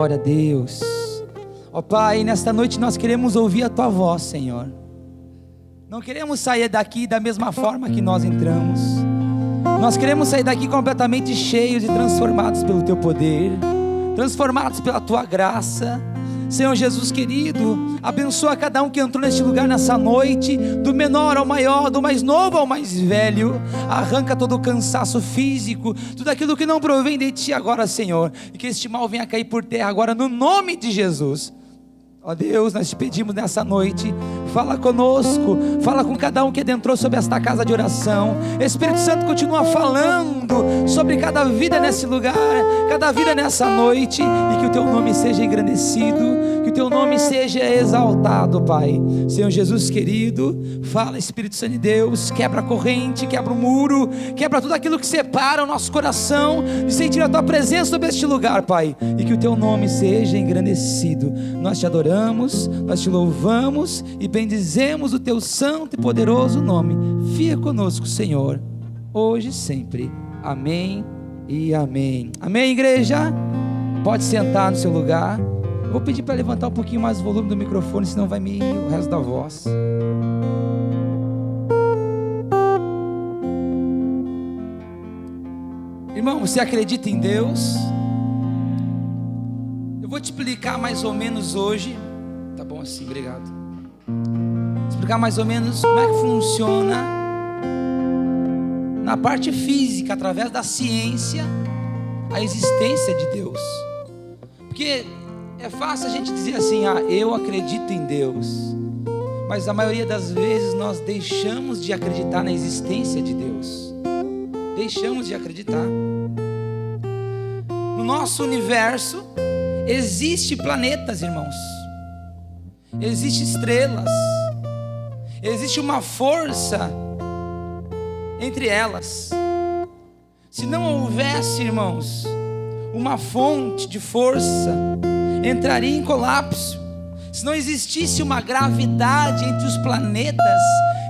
Glória a Deus. Ó Pai, nesta noite nós queremos ouvir a Tua voz, Senhor. Não queremos sair daqui da mesma forma que nós entramos. Nós queremos sair daqui completamente cheios e transformados pelo Teu poder, transformados pela Tua graça. Senhor Jesus querido, abençoa cada um que entrou neste lugar nessa noite, do menor ao maior, do mais novo ao mais velho. Arranca todo o cansaço físico, tudo aquilo que não provém de Ti agora, Senhor, e que este mal venha cair por terra agora, no nome de Jesus. Ó Deus, nós te pedimos nessa noite, fala conosco, fala com cada um que adentrou sobre esta casa de oração. Espírito Santo continua falando sobre cada vida nesse lugar, cada vida nessa noite, e que o Teu nome seja engrandecido, que o Teu nome seja exaltado, Pai. Senhor Jesus querido, fala, Espírito Santo de Deus, quebra a corrente, quebra o muro, quebra tudo aquilo que separa o nosso coração de sentir a Tua presença sobre este lugar, Pai, e que o Teu nome seja engrandecido. Nós te adoramos, nós te louvamos e bendizemos o Teu santo e poderoso nome. Fica conosco, Senhor, hoje e sempre. Amém e amém. Amém, igreja? Pode sentar no seu lugar. Eu vou pedir para levantar um pouquinho mais o volume do microfone, senão vai me ir o resto da voz. Irmão, você acredita em Deus? Eu vou te explicar mais ou menos hoje. Tá bom assim, obrigado. Explicar mais ou menos como é que funciona na parte física, através da ciência, a existência de Deus. Porque é fácil a gente dizer assim, eu acredito em Deus, mas a maioria das vezes nós deixamos de acreditar na existência de Deus. Deixamos de acreditar. No nosso universo existem planetas, irmãos, existem estrelas, existe uma força entre elas. Se não houvesse, irmãos, uma fonte de força, entraria em colapso. Se não existisse uma gravidade entre os planetas,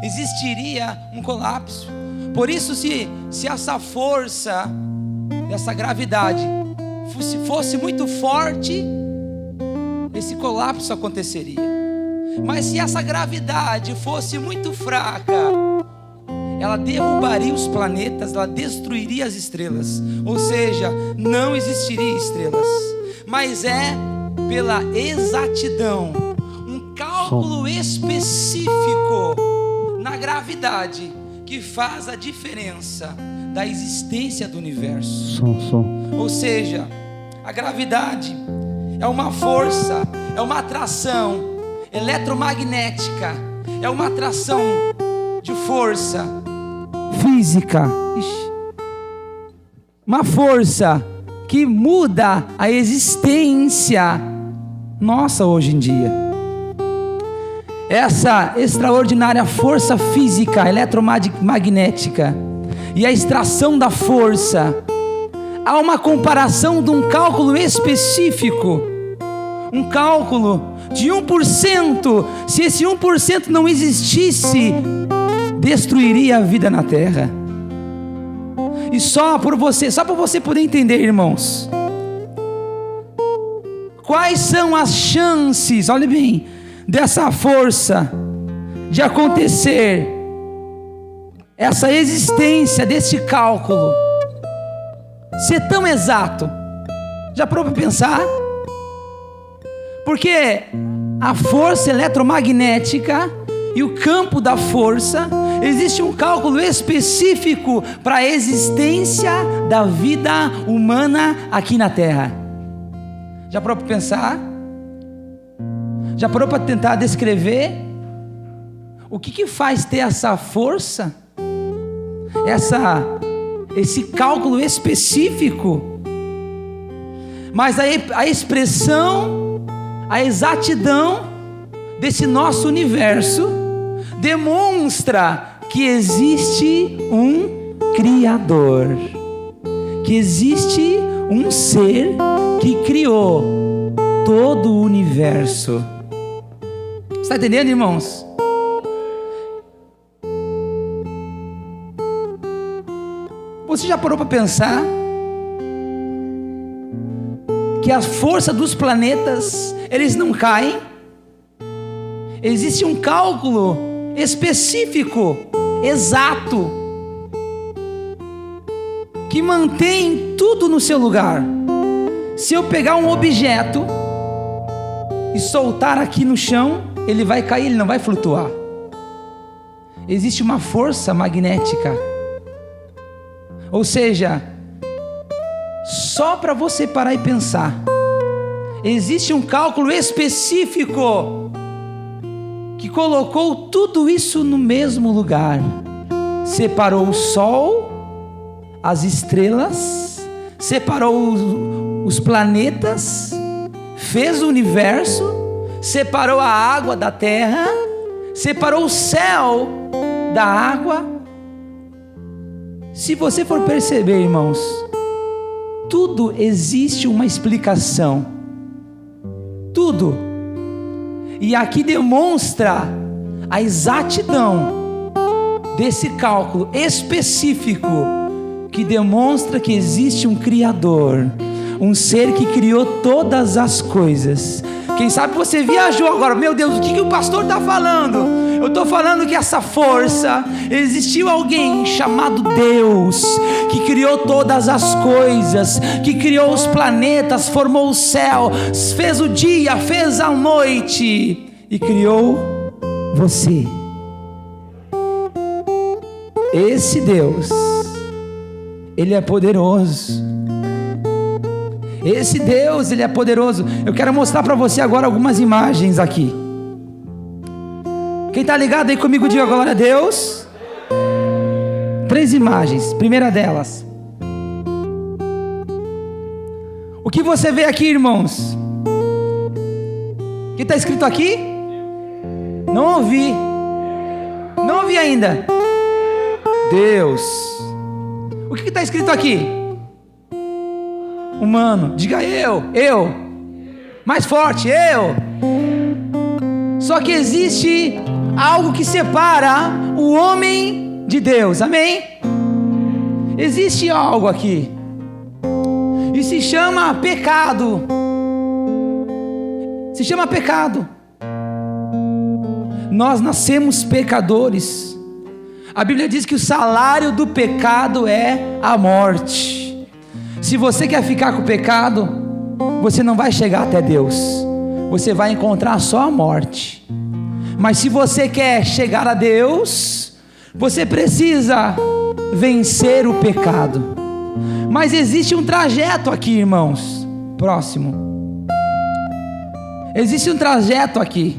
existiria um colapso. Por isso, se essa força, essa gravidade fosse muito forte, esse colapso aconteceria. Mas se essa gravidade fosse muito fraca, ela derrubaria os planetas, ela destruiria as estrelas, ou seja, não existiria estrelas. Mas é pela exatidão, um cálculo específico na gravidade que faz a diferença da existência do universo. Ou seja, a gravidade é uma força, é uma atração eletromagnética, é uma atração de força física, uma força que muda a existência nossa hoje em dia. Essa extraordinária força física eletromagnética e a extração da força, há uma comparação de um cálculo específico, um cálculo de 1%. Se esse 1% não existisse, destruiria a vida na terra. E só para você poder entender, irmãos, quais são as chances, olhe bem, dessa força de acontecer, essa existência desse cálculo ser tão exato? Já parou para pensar? Porque a força eletromagnética e o campo da força, existe um cálculo específico para a existência da vida humana aqui na terra. Já parou para pensar? Já parou para tentar descrever o que faz ter essa força, esse cálculo específico? Mas a expressão, a exatidão desse nosso universo demonstra que existe um Criador, que existe um ser que criou todo o universo. Está entendendo, irmãos? Você já parou para pensar que a força dos planetas, eles não caem. Existe um cálculo específico, exato, que mantém tudo no seu lugar. Se eu pegar um objeto e soltar aqui no chão, ele vai cair, ele não vai flutuar. Existe uma força magnética. Ou seja, só para você parar e pensar, existe um cálculo específico que colocou tudo isso no mesmo lugar. Separou o sol, as estrelas, separou os planetas, fez o universo, separou a água da terra, separou o céu da água. Se você for perceber, irmãos, tudo existe uma explicação. Tudo. E aqui demonstra a exatidão desse cálculo específico, que demonstra que existe um Criador, um ser que criou todas as coisas. Quem sabe você viajou agora, meu Deus, o que o pastor está falando? Eu estou falando que essa força, existiu alguém chamado Deus, que criou todas as coisas, que criou os planetas, formou o céu, fez o dia, fez a noite e criou você. Esse Deus, Ele é poderoso. Esse Deus, Ele é poderoso. Eu quero mostrar para você agora algumas imagens aqui. Quem está ligado aí comigo, diga glória a Deus. 3 imagens. Primeira delas. O que você vê aqui, irmãos? O que está escrito aqui? Não ouvi. Não ouvi ainda. Deus. O que está escrito aqui? Humano. Diga eu. Mais forte, eu. Só que existe algo que separa o homem de Deus, amém? Existe algo aqui, e se chama pecado. Se chama pecado. Nós nascemos pecadores. A Bíblia diz que o salário do pecado é a morte. Se você quer ficar com o pecado, você não vai chegar até Deus, você vai encontrar só a morte. Mas se você quer chegar a Deus, você precisa vencer o pecado. Mas existe um trajeto aqui, irmãos. Próximo. Existe um trajeto aqui.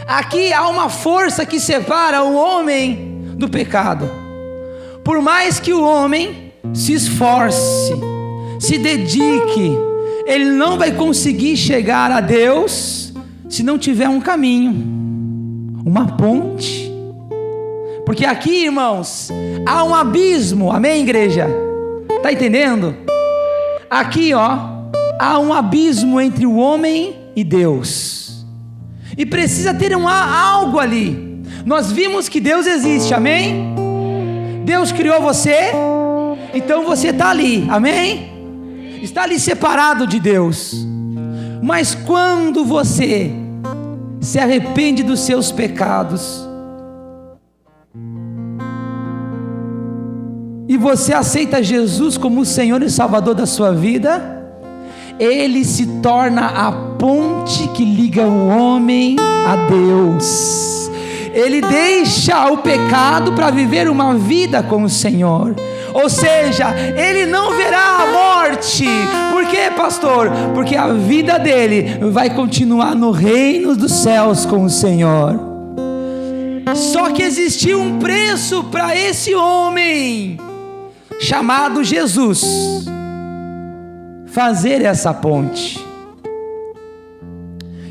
Aqui há uma força que separa o homem do pecado. Por mais que o homem se esforce, se dedique, ele não vai conseguir chegar a Deus se não tiver um caminho, uma ponte. Porque aqui, irmãos, há um abismo, amém, igreja? Está entendendo? Aqui, ó, há um abismo entre o homem e Deus, e precisa ter algo ali. Nós vimos que Deus existe, amém? Deus criou você, então você está ali, amém? Está ali separado de Deus. Mas quando você se arrepende dos seus pecados e você aceita Jesus como o Senhor e Salvador da sua vida, Ele se torna a ponte que liga o homem a Deus. Ele deixa o pecado para viver uma vida com o Senhor. Ou seja, ele não verá a morte. Por quê, pastor? Porque a vida dele vai continuar no reino dos céus com o Senhor. Só que existiu um preço para esse homem chamado Jesus fazer essa ponte.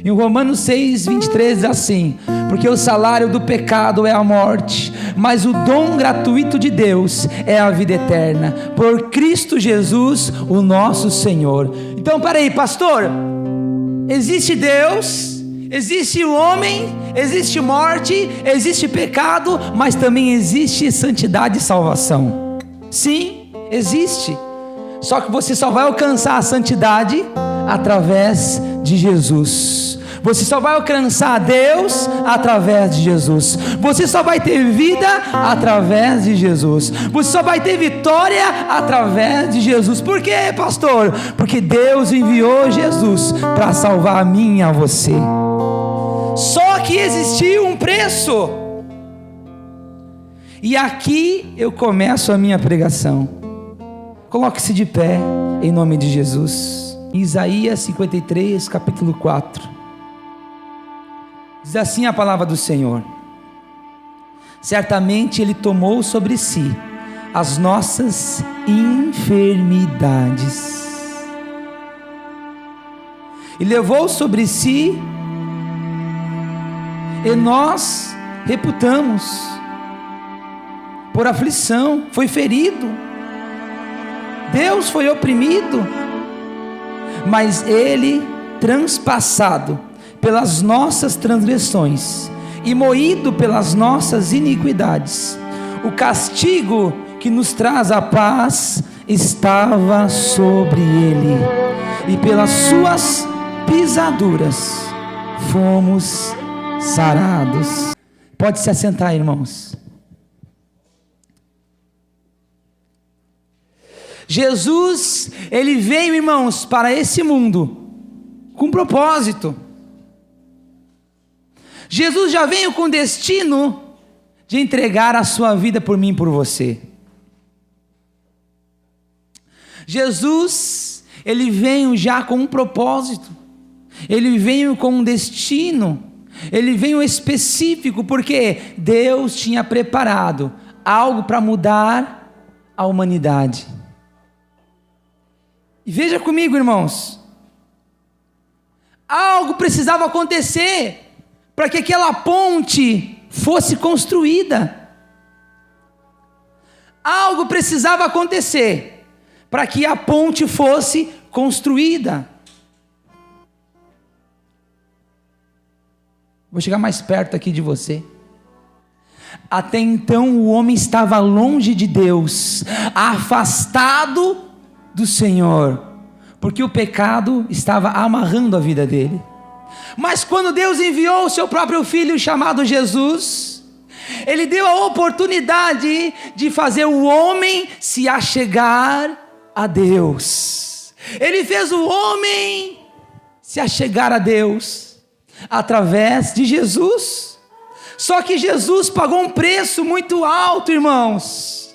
Em Romanos 6:23 diz assim: porque o salário do pecado é a morte, mas o dom gratuito de Deus é a vida eterna, por Cristo Jesus, o nosso Senhor. Então, peraí, pastor, existe Deus, existe o homem, existe morte, existe pecado, mas também existe santidade e salvação. Sim, existe. Só que você só vai alcançar a santidade através de Jesus. Você só vai alcançar Deus através de Jesus. Você só vai ter vida através de Jesus. Você só vai ter vitória através de Jesus. Por quê, pastor? Porque Deus enviou Jesus para salvar a mim e a você. Só que existiu um preço. E aqui eu começo a minha pregação. Coloque-se de pé em nome de Jesus. Isaías 53, capítulo 4. Diz assim a palavra do Senhor: certamente Ele tomou sobre si as nossas enfermidades e levou sobre si, e nós reputamos por aflição, foi ferido, Deus foi oprimido, mas Ele transpassado pelas nossas transgressões e moído pelas nossas iniquidades. O castigo que nos traz a paz estava sobre Ele, e pelas suas pisaduras fomos sarados. Pode se assentar, irmãos. Jesus, Ele veio, irmãos, para esse mundo com propósito. Jesus já veio com destino de entregar a sua vida por mim e por você. Jesus, Ele veio já com um propósito. Ele veio com um destino. Ele veio específico, porque Deus tinha preparado algo para mudar a humanidade. E veja comigo, irmãos, algo precisava acontecer para que aquela ponte fosse construída. Algo precisava acontecer para que a ponte fosse construída. Vou chegar mais perto aqui de você. Até então o homem estava longe de Deus, afastado do Senhor, porque o pecado estava amarrando a vida dele. Mas quando Deus enviou o seu próprio filho chamado Jesus, Ele deu a oportunidade de fazer o homem se achegar a Deus. Ele fez o homem se achegar a Deus através de Jesus. Só que Jesus pagou um preço muito alto, irmãos.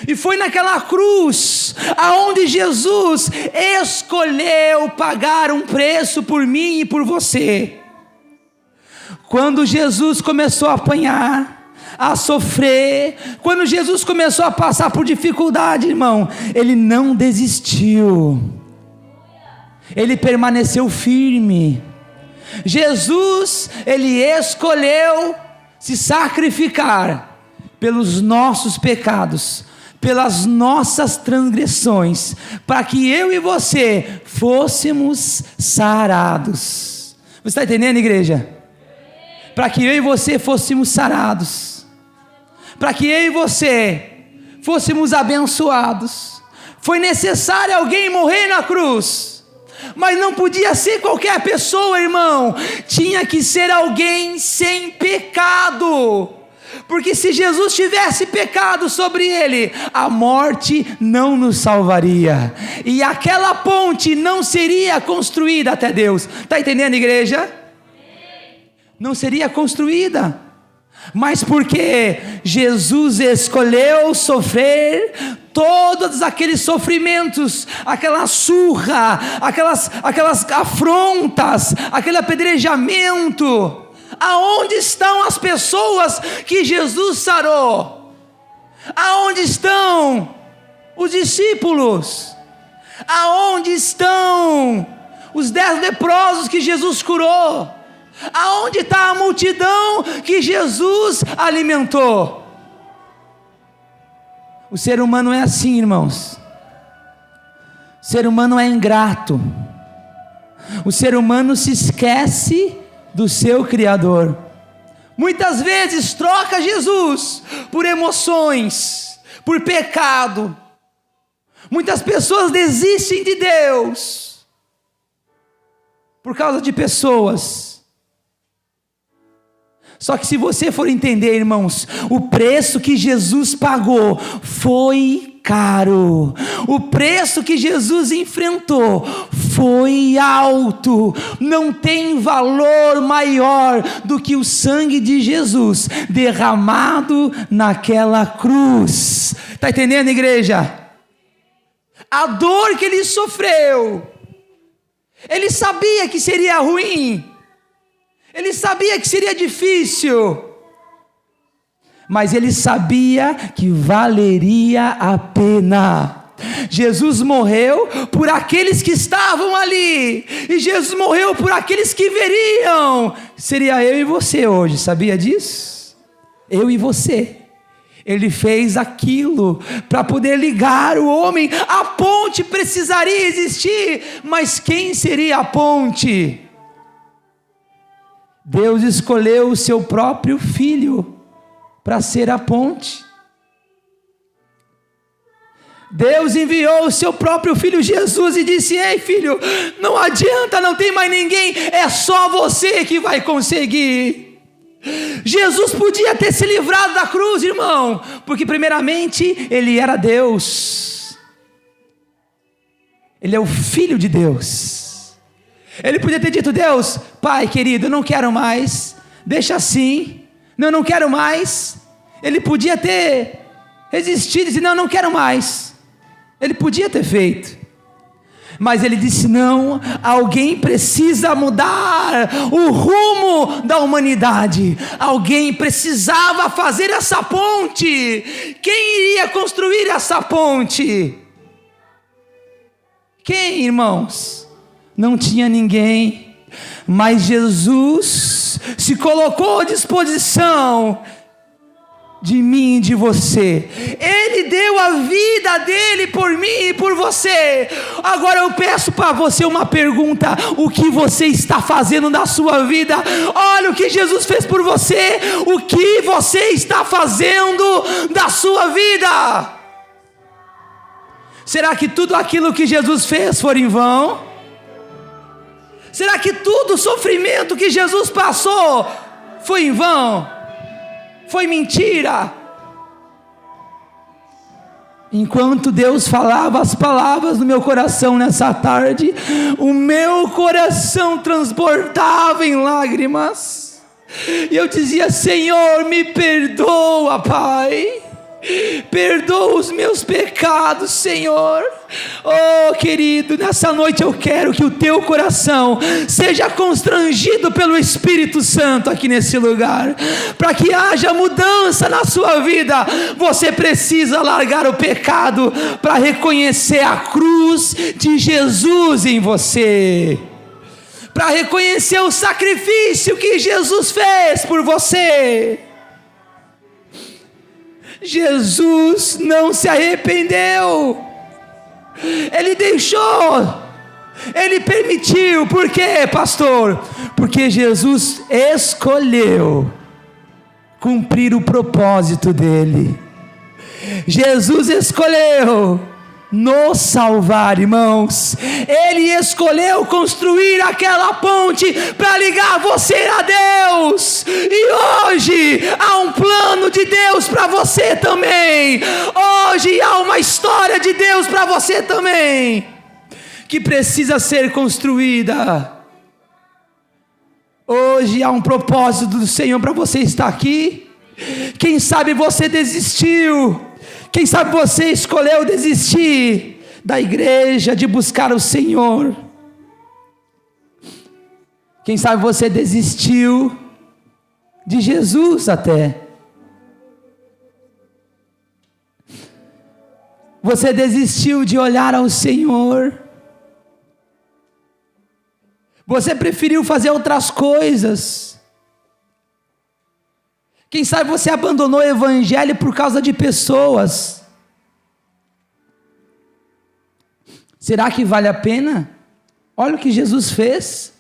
E foi naquela cruz aonde Jesus escolheu pagar um preço por mim e por você. Quando Jesus começou a apanhar, a sofrer, quando Jesus começou a passar por dificuldade, irmão, Ele não desistiu. Ele permaneceu firme. Jesus, Ele escolheu se sacrificar pelos nossos pecados, pelas nossas transgressões, para que eu e você fôssemos sarados. Você está entendendo, igreja? Para que eu e você fôssemos sarados, para que eu e você fôssemos abençoados. Foi necessário alguém morrer na cruz, mas não podia ser qualquer pessoa, irmão. Tinha que ser alguém sem pecado. Porque se Jesus tivesse pecado sobre ele, a morte não nos salvaria, e aquela ponte não seria construída até Deus. Está entendendo, igreja? Não seria construída. Mas porque Jesus escolheu sofrer todos aqueles sofrimentos, aquela surra, aquelas afrontas, aquele apedrejamento, aonde estão as pessoas que Jesus sarou? Aonde estão os discípulos? Aonde estão os 10 leprosos que Jesus curou? Aonde está a multidão que Jesus alimentou? O ser humano é assim, irmãos. O ser humano é ingrato. O ser humano se esquece do seu Criador. Muitas vezes troca Jesus por emoções, por pecado. Muitas pessoas desistem de Deus por causa de pessoas. Só que se você for entender, irmãos, o preço que Jesus pagou foi caro. O preço que Jesus enfrentou foi alto. Não tem valor maior do que o sangue de Jesus derramado naquela cruz. Está entendendo, igreja? A dor que ele sofreu, ele sabia que seria ruim, ele sabia que seria difícil, mas ele sabia que valeria a pena. Jesus morreu por aqueles que estavam ali, e Jesus morreu por aqueles que veriam. Seria eu e você hoje, sabia disso? Eu e você. Ele fez aquilo para poder ligar o homem. A ponte precisaria existir, mas quem seria a ponte? Deus escolheu o seu próprio filho para ser a ponte. Deus enviou o seu próprio filho Jesus e disse: ei filho, não adianta, não tem mais ninguém, é só você que vai conseguir. Jesus podia ter se livrado da cruz, irmão, porque primeiramente ele era Deus, ele é o Filho de Deus. Ele podia ter dito: Deus, Pai querido, eu não quero mais, deixa assim, não quero mais. Ele podia ter resistido e disse: não quero mais. Ele podia ter feito, mas ele disse: não, alguém precisa mudar o rumo da humanidade, alguém precisava fazer essa ponte. Quem iria construir essa ponte? Quem, irmãos? Não tinha ninguém, mas Jesus se colocou à disposição de mim e de você. Ele deu a vida dele por mim e por você. Agora eu peço para você uma pergunta: o que você está fazendo na sua vida? Olha o que Jesus fez por você. O que você está fazendo da sua vida? Será que tudo aquilo que Jesus fez foi em vão? Será que todo o sofrimento que Jesus passou foi em vão? Foi mentira? Enquanto Deus falava as palavras no meu coração nessa tarde, o meu coração transbordava em lágrimas, e eu dizia: Senhor, me perdoa, Pai, perdoa os meus pecados, Senhor. Oh querido, nessa noite eu quero que o teu coração seja constrangido pelo Espírito Santo aqui nesse lugar, para que haja mudança na sua vida. Você precisa largar o pecado para reconhecer a cruz de Jesus em você, para reconhecer o sacrifício que Jesus fez por você. Jesus não se arrependeu, ele deixou, ele permitiu. Por quê, pastor? Porque Jesus escolheu cumprir o propósito dele. Jesus escolheu nos salvar, irmãos. Ele escolheu construir aquela ponte para ligar você a Deus, e hoje há um plano de Deus para você também. Hoje há uma história de Deus para você também, que precisa ser construída. Hoje há um propósito do Senhor para você estar aqui. Quem sabe você desistiu, quem sabe você escolheu desistir da igreja, de buscar o Senhor. Quem sabe você desistiu de Jesus até. Você desistiu de olhar ao Senhor. Você preferiu fazer outras coisas. Quem sabe você abandonou o evangelho por causa de pessoas. Será que vale a pena? Olha o que Jesus fez.